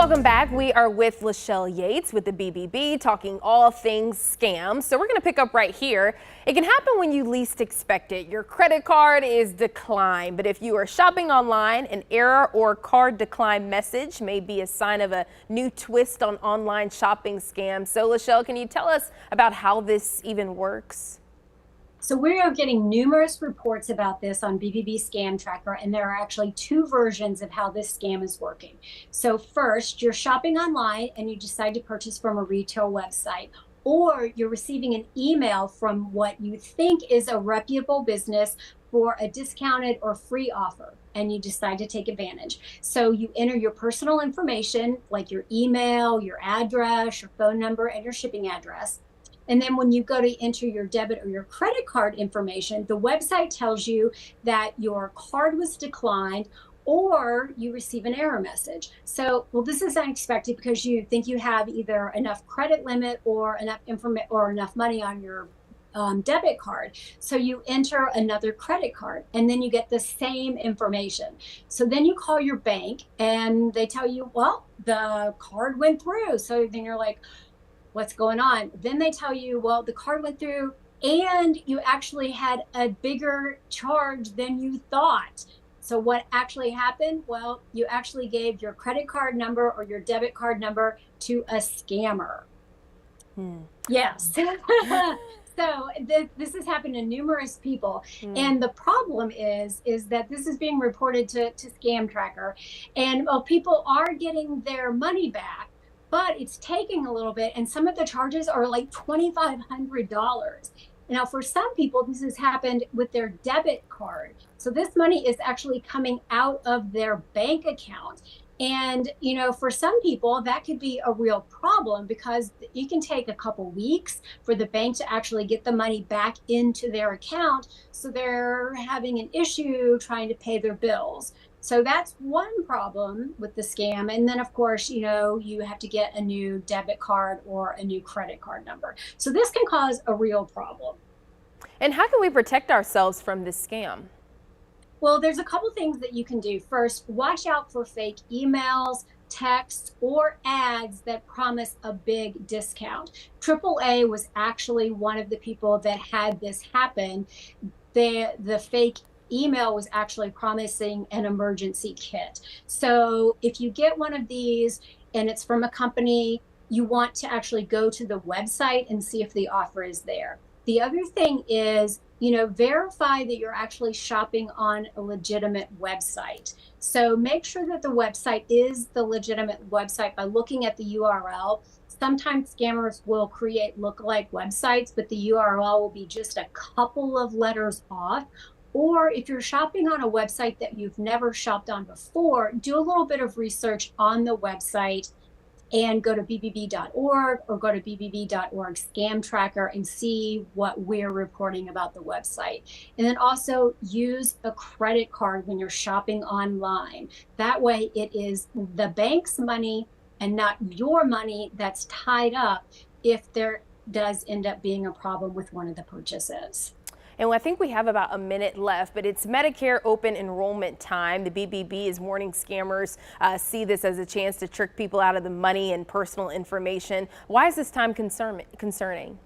Welcome back. We are with Lachelle Yates with the BBB talking all things scams. So we're going to pick up right here. It can happen when you least expect it. Your credit card is declined, but if you are shopping online, an error or card decline message may be a sign of a new twist on online shopping scams. So Lachelle, can you tell us about how this even works? So we are getting numerous reports about this on BBB Scam Tracker, and there are actually two versions of how this scam is working. So first, you're shopping online and you decide to purchase from a retail website, or you're receiving an email from what you think is a reputable business for a discounted or free offer, and you decide to take advantage. So you enter your personal information, like your email, your address, your phone number, and your shipping address. And then when you go to enter your debit or your credit card information, the website tells you that your card was declined or you receive an error message. So, well, this is unexpected because you think you have either enough credit limit or enough money on your debit card. So you enter another credit card and then you get the same information. So then you call your bank and they tell you, well, the card went through. So then you're like, what's going on? Then they tell you, well, the card went through and you actually had a bigger charge than you thought. So what actually happened? Well, you actually gave your credit card number or your debit card number to a scammer. Yes. So this has happened to numerous people. And the problem is that this is being reported to Scam Tracker. And people are getting their money back, but it's taking a little bit, and some of the charges are like $2,500. Now, for some people, this has happened with their debit card. So this money is actually coming out of their bank account. And, you know, for some people, that could be a real problem because it can take a couple weeks for the bank to actually get the money back into their account. So they're having an issue trying to pay their bills. So that's one problem with the scam. And then, of course, you know, you have to get a new debit card or a new credit card number. So this can cause a real problem. And how can we protect ourselves from this scam? Well, there's a couple things that you can do. First, watch out for fake emails, texts, or ads that promise a big discount. AAA was actually one of the people that had this happen. The fake email was actually promising an emergency kit. So if you get one of these and it's from a company, you want to actually go to the website and see if the offer is there. The other thing is, you know, verify that you're actually shopping on a legitimate website. So make sure that the website is the legitimate website by looking at the URL. Sometimes scammers will create lookalike websites, but the URL will be just a couple of letters off. Or if you're shopping on a website that you've never shopped on before, do a little bit of research on the website and go to bbb.org or go to bbb.org scam tracker and see what we're reporting about the website. And then also use a credit card when you're shopping online. That way it is the bank's money and not your money that's tied up if there does end up being a problem with one of the purchases. And I think we have about a minute left, but it's Medicare open enrollment time. The BBB is warning scammers see this as a chance to trick people out of the money and personal information. Why is this time concerning?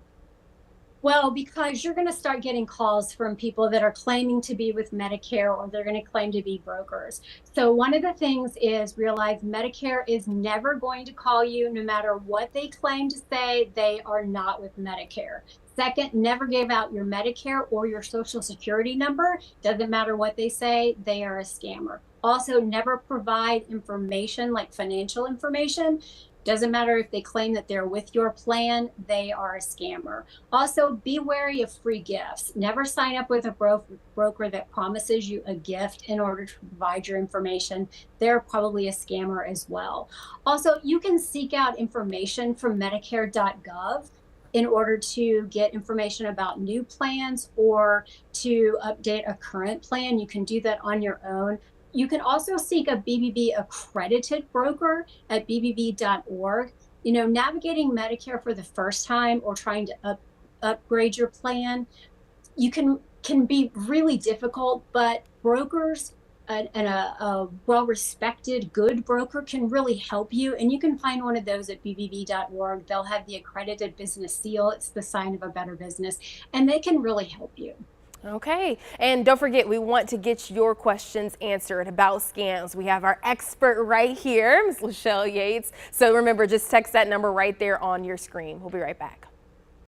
Well, because you're going to start getting calls from people that are claiming to be with Medicare or they're going to claim to be brokers. So one of the things is realize Medicare is never going to call you no matter what they claim to say. They are not with Medicare. Second, never give out your Medicare or your Social Security number. Doesn't matter what they say, they are a scammer. Also, never provide information like financial information. Doesn't matter if they claim that they're with your plan, they are a scammer. Also, be wary of free gifts. Never sign up with a broker that promises you a gift in order to provide your information. They're probably a scammer as well. Also, you can seek out information from Medicare.gov in order to get information about new plans or to update a current plan. You can do that on your own. You can also seek a BBB accredited broker at bbb.org. You know, navigating Medicare for the first time or trying to upgrade your plan, you can be really difficult, but brokers a well-respected, good broker can really help you. And you can find one of those at bbb.org. They'll have the accredited business seal. It's the sign of a better business, and they can really help you. Okay, and don't forget, we want to get your questions answered about scams. We have our expert right here, Ms. Lachelle Yates. So remember, just text that number right there on your screen. We'll be right back.